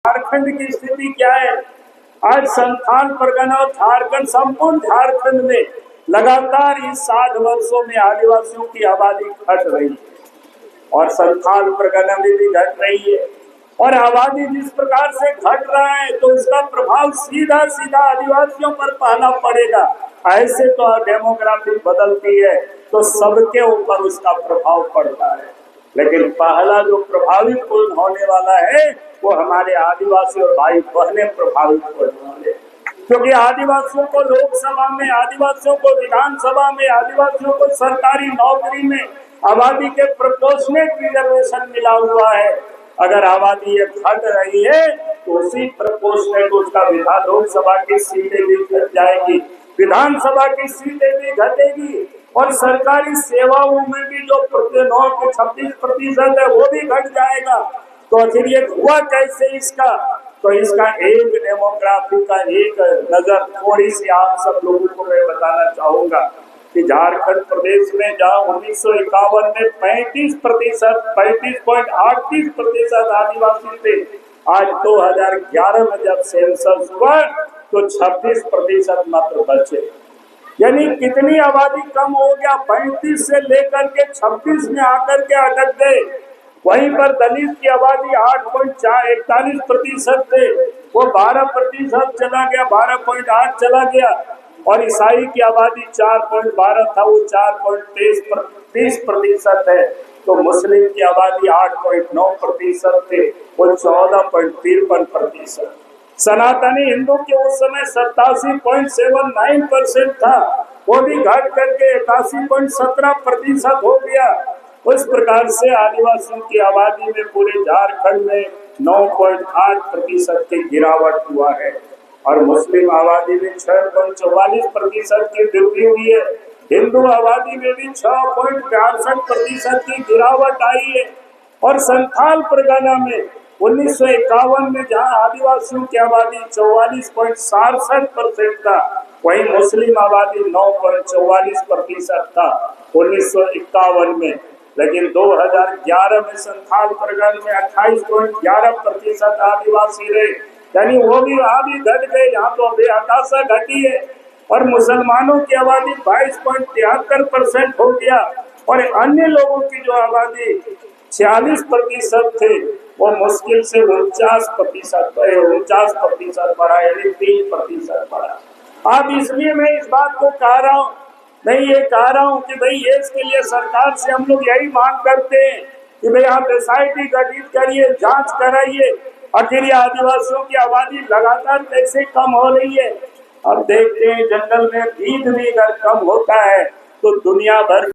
झारखंड की स्थिति क्या है? आज संथाल परगना और झारखंड, संपूर्ण झारखंड में लगातार इस 60 वर्षों में आदिवासियों की आबादी घट रही है और संथाल परगना में भी घट रही है। और आबादी जिस प्रकार से घट रहा है तो उसका प्रभाव सीधा सीधा आदिवासियों पर पड़ना पड़ेगा। ऐसे तो डेमोग्राफी बदलती है तो सबके ऊपर उसका प्रभाव पड़ता है, लेकिन पहला जो प्रभावित होने वाला है वो हमारे आदिवासी और भाई बहने प्रभावित होने वाले, क्योंकि आदिवासियों को लोकसभा में, आदिवासियों को विधानसभा में, आदिवासियों को सरकारी नौकरी में आबादी के प्रोपोर्शनेट रिजर्वेशन मिला हुआ है। अगर आबादी ये घट रही है तो उसी प्रोपोर्शनेट उसका विधान लोकसभा की सीटें भी घट जाएगी, विधानसभा की सीटें भी घटेगी और सरकारी सेवाओं में भी जो 9-26% है वो भी घट जाएगा। तो आखिर ये हुआ कैसे इसका? तो इसका एक डेमोग्राफी का एक नजर थोड़ी सी आप सब लोगों को मैं बताना चाहूंगा कि झारखंड प्रदेश में जहाँ 1951 में 35.38% आदिवासी थे, आज 2011 में जब सेंसस हुआ तो 26% मात्र बचे। यानी कितनी आबादी कम हो गया, 35 से लेकर के 26 में आकर के अटक गए। वहीं पर दलित की आबादी 8.41% थे, वो 12% चला गया, 12.8 चला गया। और ईसाई की आबादी 4.12 था, वो 4.30% है। तो मुस्लिम की आबादी 8.9% थे, वो 14.53%। सनातनी हिंदू के उस समय 87.79% था, वो भी घट करके 81.17% हो गया। उस प्रकार से आदिवासियों की आबादी में पूरे झारखंड में 9.8% की गिरावट हुआ है और मुस्लिम आबादी में 6.44% की वृद्धि हुई है। हिंदू आबादी में भी 6.62% की गिरावट आई है। और संथाल परगना में 1951 में जहां आदिवासियों की आबादी 44.67% था, वहीं मुस्लिम आबादी 9.44% था 1951 में। लेकिन 2011 में संथाल परगना में 28.11% आदिवासी रहे, यानी वो भी वहां भी घट गए, यहाँ तो बेहताशा घटी है। और मुसलमानों की आबादी 22.73% हो गया और अन्य लोगों की जो आबादी 46% थे वो मुश्किल से 49% बढ़ा, यानी 3% बढ़ा। अब इसलिए मैं इस बात को कह रहा हूँ, मैं ये कह रहा हूँ कि भाई ये इसके लिए सरकार से हम लोग यही मांग करते हैं कि भाई आप SIT गठित करिए, जांच कराइए, आखिर ये आदिवासियों की आबादी लगातार कैसे कम हो रही है। अब देखते हैं जंगल में भीड़ भी अगर कम होता है तो दुनिया भर